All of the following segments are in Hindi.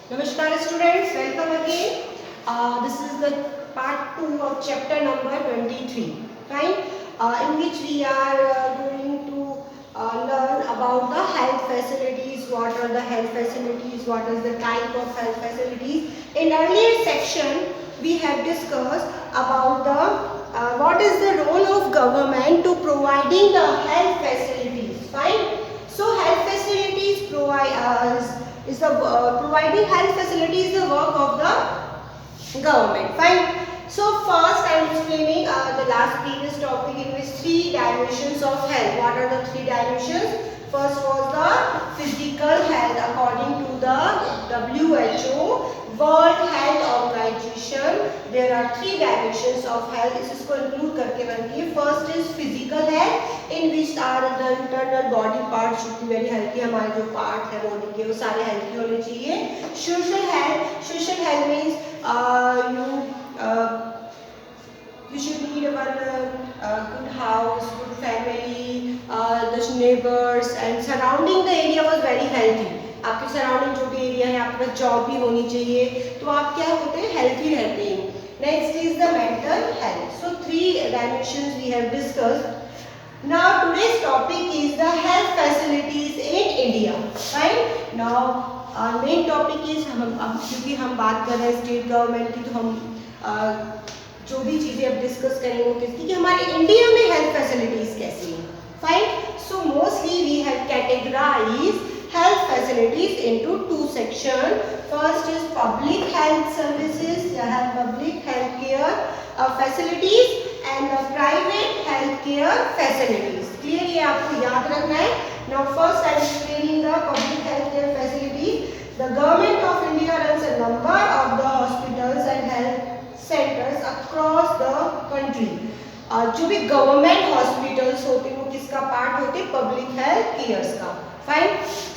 Namaskar students, welcome again. This is the part 2 of chapter number 23, fine, in which we are going to learn about the health facilities, what are the health facilities, what is the type of health facilities. In earlier section, we have discussed about the what is the role of government to providing the health facilities, fine. So health facilities provide is the providing health facilities is the work of the government, fine. So first I am explaining the last previous topic in which three dimensions of health. What are the three dimensions? First was the physical health according to the WHO, World Health Organization. There are three dimensions of health. इसको include करके बनती है. First is physical health in which are the internal body parts should be very healthy. हमारे जो part है body के वो सारे healthy होने चाहिए. Social health means you should need one good house, good family, the neighbors and surrounding the area was very healthy. आपके सराउंडिंग जो भी एरिया है, आपके पास जॉब भी होनी चाहिए, तो आप क्या होते हैं, हेल्थी रहते हैं. Next is the mental health. So three dimensions we have discussed. Now today's topic is the health facilities in India, right. Now our main topic is अब क्योंकि हम बात कर रहे हैं स्टेट गवर्नमेंट की, तो हम जो भी चीजें अब डिस्कस करेंगे वो किसकी, कि हमारे इंडिया में हेल्थ फैसिलिटीज कैसी हैं, fine. So mostly we have categorised health facilities into two sections. First is public health services, you have public health care facilities and the private health care facilities. Clear? ये आपको याद रखना है. Now first I am explaining the public health care facilities. The government of India runs a number of the hospitals and health centers across the country. जो भी गवर्नमेंट हॉस्पिटल्स होते हैं वो किसका पार्ट होते हैं, पब्लिक हेल्थ केयर्स का, fine.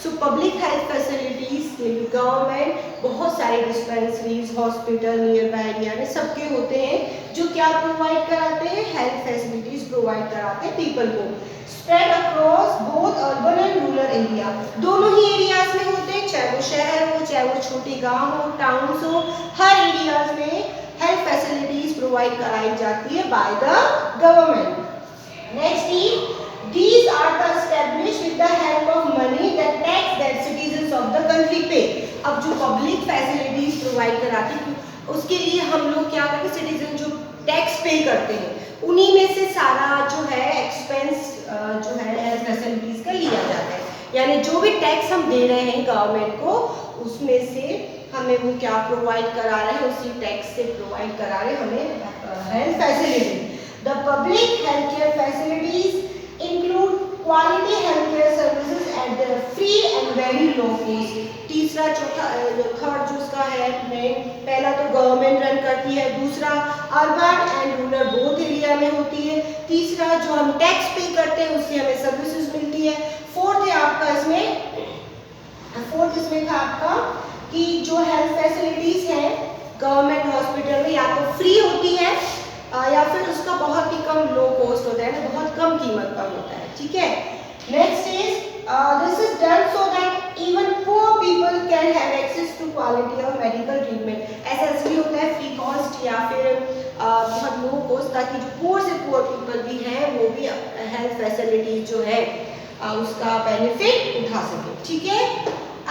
So public health facilities के लिए गवर्नमेंट बहुत सारे dispensaries, hospital near by area में सबके होते हैं जो क्या प्रोवाइड कराते हैं, हेल्थ फैसिलिटीज प्रोवाइड कराते हैं पीपल को. Spread across both urban and rural area, दोनों ही एरियाज में होते हैं, चाहे वो शहर हो, चाहे वो छोटे गांव हो, टाउन्स हो, हर एरियाज में हेल्थ फैसिलिटीज प्रोवाइड कराई जाती है by the government. Next is these are the established with the help of money that tax that citizens of the country pay. अब जो पब्लिक फैसिलिटीज प्रोवाइड कराते हैं उसके लिए हम लोग क्या करते हैं, सिटीजन जो टैक्स पे करते हैं उन्हीं में से सारा जो है एक्सपेंस जो है हेल्थ फैसिलिटीज का लिया जाता है. यानी जो भी टैक्स हम दे रहे हैं गवर्नमेंट को उसमें से हमें वो क्या प्रोवाइड करा रहे हैं, उसी टैक्स से प्रोवाइड करा रहे हैं हमें health facility. The public health care facilities include quality healthcare services at the free and very low cost. तीसरा चौथा थर्ड जो उसका है, पहला तो गवर्नमेंट रन करती है, दूसरा urban and rural both area में होती है, तीसरा जो हम टैक्स पे करते हैं उससे हमें सर्विसेज मिलती है, फोर्थ है आपका इसमें था आपका कि जो हेल्थ फैसिलिटीज है गवर्नमेंट हॉस्पिटल में या तो फ्री होती है या फिर उसका बहुत ही कम लो कॉस्ट होता है, बहुत कम कीमत पर होता है, ठीक है. Next is this is done so that even poor people can have access to quality of medical treatment. ऐसा इसलिए होता है फ्री कॉस्ट या फिर बहुत लो कॉस्ट, ताकि जो पुअर से पुअर पीपल भी हैं वो भी हेल्थ फैसिलिटीज जो है उसका बेनिफिट उठा सके, ठीक है.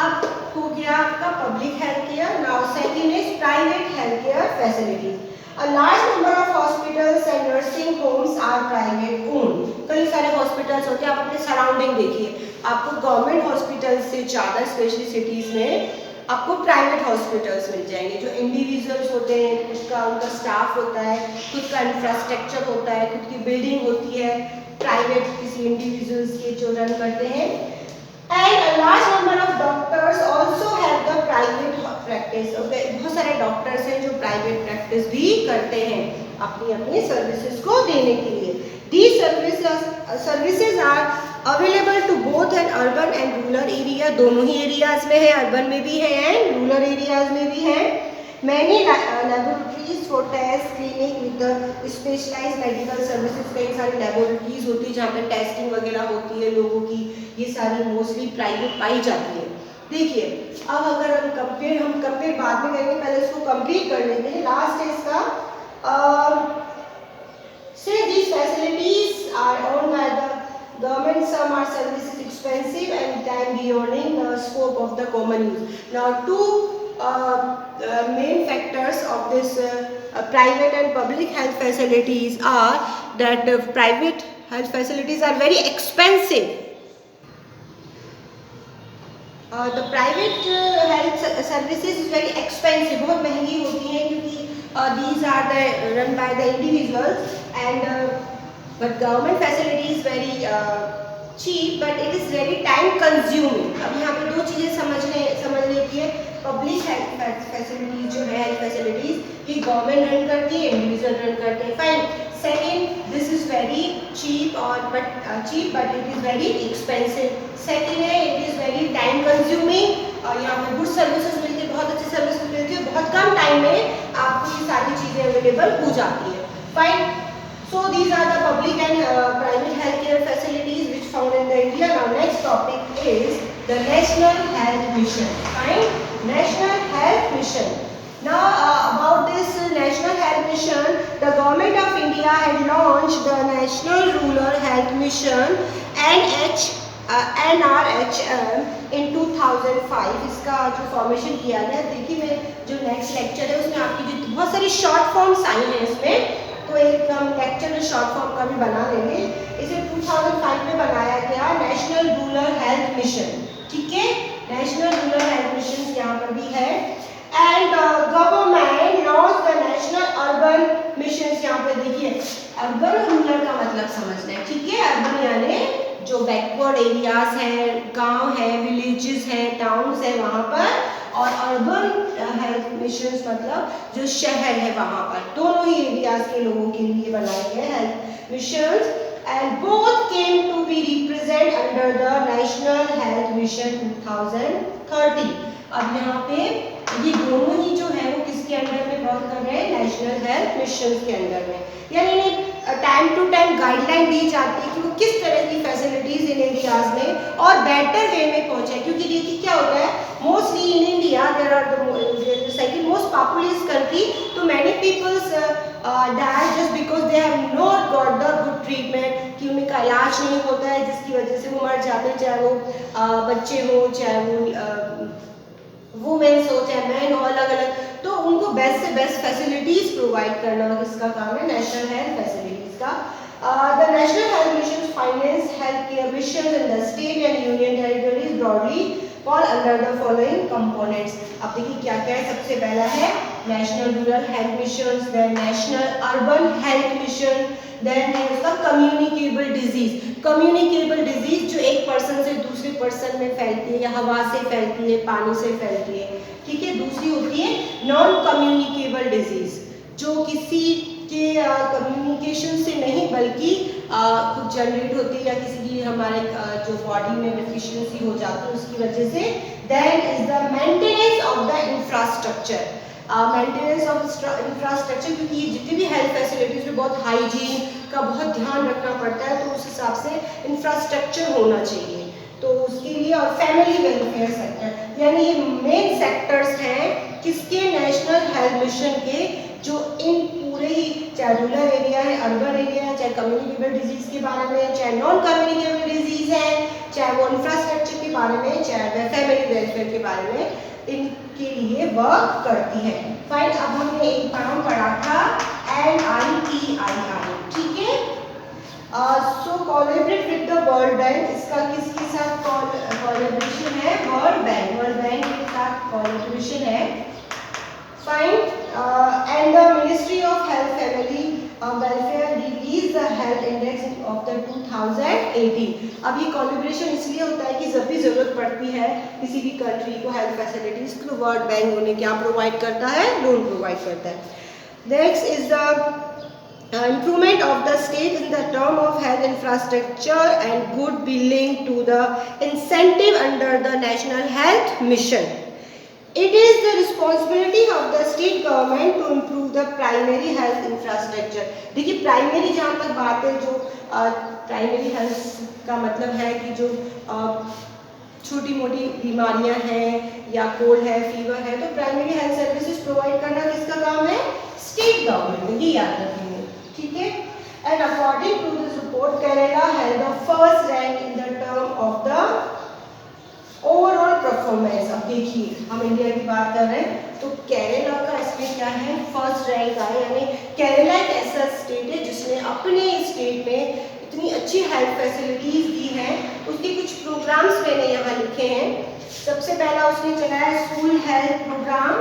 अब हो गया आपका public health care. Now second is private health care facilities. A large number of hospitals and nursing homes are private owned. कई सारे हॉस्पिटल्स होते हैं, आप अपने सराउंडिंग देखिए, आपको गवर्नमेंट हॉस्पिटल से ज़्यादा स्पेशली सिटीज़ में आपको प्राइवेट हॉस्पिटल्स मिल जाएंगे जो इंडिविजुअल्स होते हैं, उनका स्टाफ होता है, खुद का इंफ्रास्ट्रक्चर होता है, खुद की बिल्डिंग होती है, प्राइवेट किसी इंडिविजुअल्स के जो रन करते हैं. And a large number of doctors also have the private practice. Okay, बहुत सारे डॉक्टर्स हैं जो प्राइवेट प्रैक्टिस भी करते हैं अपनी अपनी सर्विसेज को देने के लिए. These services are available to both an urban and rural area. दोनों ही एरियाज में है, अर्बन में भी है एंड रूरल एरियाज में भी है. Many laboratories for test clinic with the specialized medical services. कई सारी लेबोरेटरीज होती है जहाँ पे टेस्टिंग वगैरह होती है लोगों की, ये सारी मोस्टली प्राइवेट पाई जाती है. देखिए अब अगर हम कंपेयर बाद में करेंगे, पहले इसको कंप्लीट कर लेते हैं। लास्ट है इसका say these facilities are owned by the government, some are services expensive and time beyonding the scope of the common use. Now two main factors of this private and public health facilities are that private health facilities are very expensive. The private health services is very expensive, बहुत महंगी होती हैं क्योंकि these are the run by the individuals and but government facility is very cheap but it is very time consuming. अब यहाँ पे दो चीज़ें समझ लेती है। पब्लिक हेल्थ फैसिलिटीज जो है, हेल्थ फैसिलिटीज ये गवर्नमेंट रन करती है, इंडिविजुअल रन करते हैं, fine. Second, this is very cheap और but it is very expensive. Second है, it is very time consuming और यहाँ पे गुड सर्विसेज मिलती है, बहुत अच्छी सर्विसेज मिलती है, बहुत कम टाइम में आपको ये सारी चीज़ें अवेलेबल हो जाती है, fine. So these are the public and private healthcare facilities which found in the India. Now next topic is the National Health Mission. Fine, National Health Mission. Now about this National Health Mission, the Government of India had launched the National Rural Health Mission NRHM in 2005. इसका जो फॉर्मेशन किया गया, देखिए मैं जो नेक्स्ट लेक्चर है उसमें आपकी जो बहुत सारी शॉर्ट फॉर्म्स आई हैं इसमें, तो एक हम लेक्चर में शॉर्ट फॉर्म का भी बना लेंगे। इसे 2005 में बनाया गया नेशनल रूरल हेल्थ मिशन, ठीक है, नेशनल रूरल हेल्थ मिशन यहाँ पर भी है। And government launch the national urban mission, यहाँ पे देखिए अर्बन और रूरल का मतलब समझना है, ठीक है। अर्बन यानी जो बैकवर्ड एरियाज हैं, गांव है, विलेजेस हैं, टाउन्स है वहाँ पर, और अर्बन हेल्थ मिशन मतलब जो शहर है वहाँ पर, दोनों ही एरियाज के लोगों के लिए बनाए गए health mission. And both came to be represent under the national health mission 2030। अब यहाँ पे ये दोनों ही जो है वो किसके अंडर में वर्क कर रहे हैं, नेशनल हेल्थ मिशन के अंडर में, यानी टाइम टू टाइम गाइडलाइन दी जाती है कि वो किस तरह की फैसिलिटीज इन एरियाज में और बेटर वे में पहुंचे। क्योंकि देखिए क्या होता है, mostly in India there are the second most populous country, तो many peoples die just because they have not got the good treatment, कि उनका इलाज नहीं होता है जिसकी वजह से वो मर जाते हैं, चाहे वो बच्चे हो, चाहे वो वुमेन्स हो, चाहे मैन हो, अलग अलग। तो उनको बेस्ट से बेस्ट फैसिलिटीज प्रोवाइड करना किसका काम है, नेशनल हेल्थ फैसिलिटीज का। The national health mission finance health care mission in the state and union territories broadly fall under the following components. अब देखिए क्या क्या है, सबसे पहला है national rural health mission, then national urban health mission, then है उसका कम्युनिकेबल डिजीज। कम्युनिकेबल डिजीज जो एक पर्सन से दूसरे पर्सन में फैलती है, या हवा से फैलती है, पानी से फैलती है, ठीक है। दूसरी होती है नॉन कम्युनिकेबल डिजीज, जो किसी के कम्युनिकेशन से नहीं बल्कि खुद जनरेट होती है, या किसी की हमारे जो बॉडी में डिफिशियंसी हो जाती है उसकी वजह से। Then is the maintenance of the infrastructure, maintenance of infrastructure, क्योंकि ये जितनी भी हेल्थ फैसिलिटीज में बहुत हाइजीन का बहुत ध्यान रखना पड़ता है, तो उस हिसाब से इंफ्रास्ट्रक्चर होना चाहिए, तो उसके लिए। और फैमिली वेलफेयर सेक्टर, यानी ये मेन सेक्टर्स हैं किसके, नेशनल हेल्थ मिशन के, जो इन पूरे ही चाहे रूरल एरिया है, अर्बन एरिया है, चाहे कम्युनिकेबल डिजीज के बारे में, चाहे नॉन कम्युनिकेबल डिजीज है, चाहे वो इंफ्रास्ट्रक्चर के बारे में, चाहे फैमिली वेलफेयर के बारे में, इनके लिए वर्क करती है। फाइन, अब हमने एक नाम पढ़ा था NITII, ठीक है। So collaborate with the world bank, इसका किसके साथ कोलैबोरेशन है, वर्ल्ड बैंक के साथ कोलैबोरेशन है, fine. And the ministry of health family welfare release the health index of the 2018। अब ये कोलैबोरेशन इसलिए होता है कि जब भी जरूरत पड़ती है किसी भी कंट्री को हेल्थ फैसिलिटीज, तो वर्ल्ड बैंक उन्हें क्या प्रोवाइड करता है, लोन प्रोवाइड करता है। Next is the improvement of the state in the term of health infrastructure and good billing to the incentive under the national health mission. It is the responsibility of the state government to improve the primary health infrastructure. देखिए प्राइमरी जहाँ तक बात है, जो प्राइमरी हेल्थ का मतलब है कि जो छोटी मोटी बीमारियां हैं या कोल्ड है, फीवर है, तो प्राइमरी हेल्थ सर्विसेज प्रोवाइड करना किसका काम है? स्टेट गवर्नमेंट, ये याद रखेंगे, ठीक है। And according to this report Kerala had the first rank in the term of the overall performance. अब देखिए हम इंडिया की बात कर रहे हैं तो केरला का इसमें क्या है, फर्स्ट रैंक आया, यानी केरला एक ऐसा स्टेट है जिसने अपने स्टेट में इतनी अच्छी हेल्थ फैसिलिटीज दी हैं। उसके कुछ प्रोग्राम्स मैंने यहाँ लिखे हैं। सबसे पहला उसने चलाया school health programme,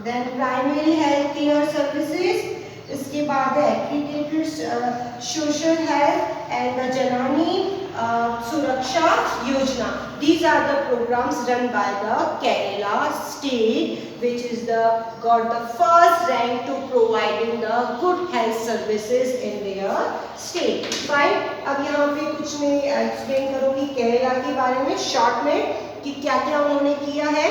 then primary health care services, इसके बाद aggregated social health and the Janani Suraksha Yojana. These are the programs run by the Kerala state, which is got the first rank to providing the good health services in their state. Fine. अब यहाँ पे कुछ मैं एक्सप्लेन करूँगी केरला के बारे में शॉर्ट में कि क्या क्या उन्होंने किया है।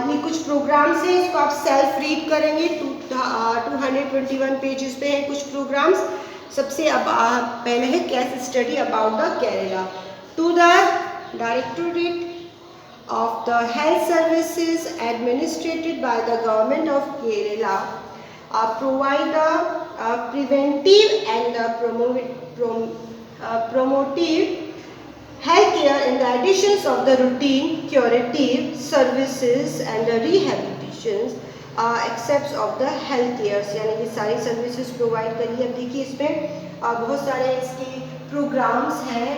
ये कुछ प्रोग्राम्स हैं, इसको आप सेल्फ रीड करेंगे। 221 पेजेस पे हैं कुछ प्रोग्राम्स। सबसे अब पहले है case study about the Kerala. To the Directorate of the Health Services administered by the government of Kerala provide preventive and promotive health care in the additions of the routine curative services and the rehabilitations except of the health cares, यानी कि सारी सर्विसेज प्रोवाइड करिए। अब देखिए इसमें बहुत सारे इसके प्रोग्राम्स हैं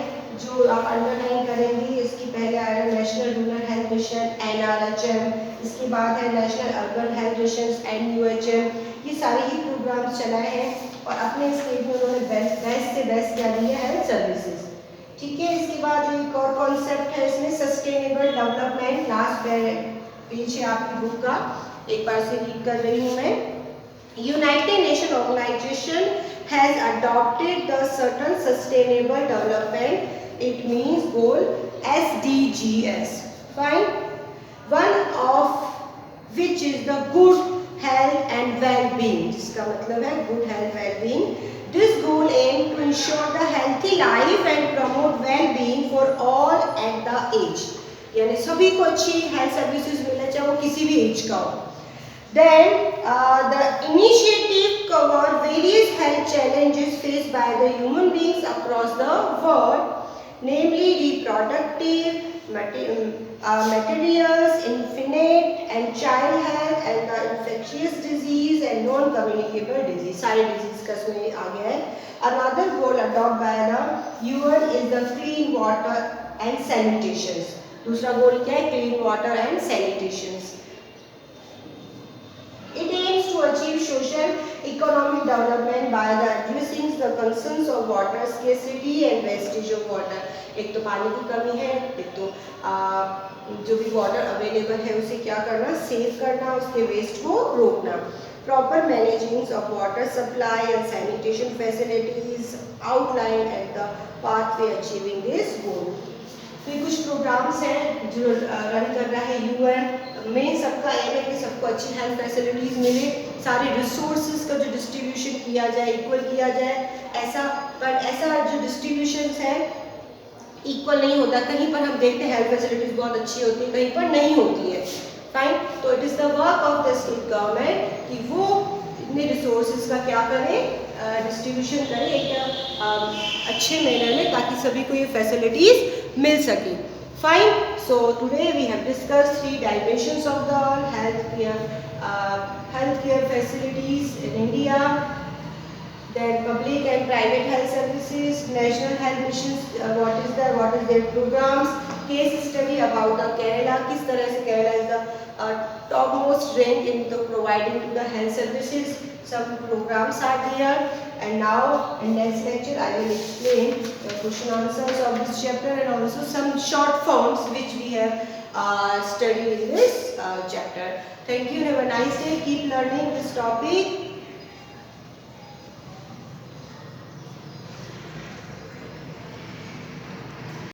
जो आप अंडरलाइन करेंगे। इसकी पहले आ रहा है national rural health mission NRHM, इसके बाद है national urban health mission NUHM। ये सारे ही प्रोग्राम्स चलाए हैं और अपने स्टेट में उन्होंने बेस्ट से बेस्ट क्या दिया है, सर्विसेज, ठीक है। इसके बाद एक और कॉन्सेप्ट है इसमें सस्टेनेबल डेवलपमेंट। लास्ट पेज है आपकी बुक का, एक बार से रीड कर रही हूँ मैं। United Nation Organisation has adopted the certain sustainable development, it means goal SDGs, fine, one of which is the good health and well-being, जिसका मतलब है good health well-being. This goal aim to ensure the healthy life and promote well-being for all at the age, यानी सभी को अच्छी हेल्थ सर्विसेज मिले चाहे वो किसी भी एज का हो। Then the initiative cover various health challenges faced by the human beings across the world, namely reproductive, materials, infant and child health, and the infectious disease and non-communicable disease. सारे disease का इसमें आ गया है। Another goal adopted by the UN is the clean water and sanitation. दूसरा गोल क्या है, clean water and sanitation. It aims to achieve social economic development by the addressing the concerns of water scarcity and wastage of water. एक तो पानी की कमी है, एक तो जो भी वाटर अवेलेबल है उसे क्या करना, सेव करना, उसके वेस्ट को रोकना। Proper management of water supply and sanitation facilities outline at the pathway achieving this goal. तो ये कुछ प्रोग्राम्स हैं जो रन कर रहा है यूएन में। सबका एम है कि सबको अच्छी हेल्थ फैसिलिटीज़ मिले, सारे रिसोर्सेज का जो डिस्ट्रीब्यूशन किया जाए इक्वल किया जाए, ऐसा बट ऐसा जो डिस्ट्रीब्यूशन है इक्वल नहीं होता। कहीं पर हम देखते हैं हेल्थ फैसिलिटीज़ बहुत अच्छी होती है, कहीं पर नहीं होती है, फाइन। तो it is the work of the state government कि वो इतने रिसोर्सेज का क्या करें, डिस्ट्रीब्यूशन करें एक अच्छे मैनर में, ताकि सभी को ये फैसिलिटीज़ मिल सके, fine. So today we have discussed 3 dimensions of the healthcare facilities in India. Then public and private health services, national health missions, what is their programs, case study about the Kerala, किस तरह से Kerala is the topmost rank in the providing to the health services. Some programs are there, and now in next lecture I will explain the question answers of this chapter and also some short forms which we have studied in this chapter. Thank you. Have a nice day. Keep learning this topic.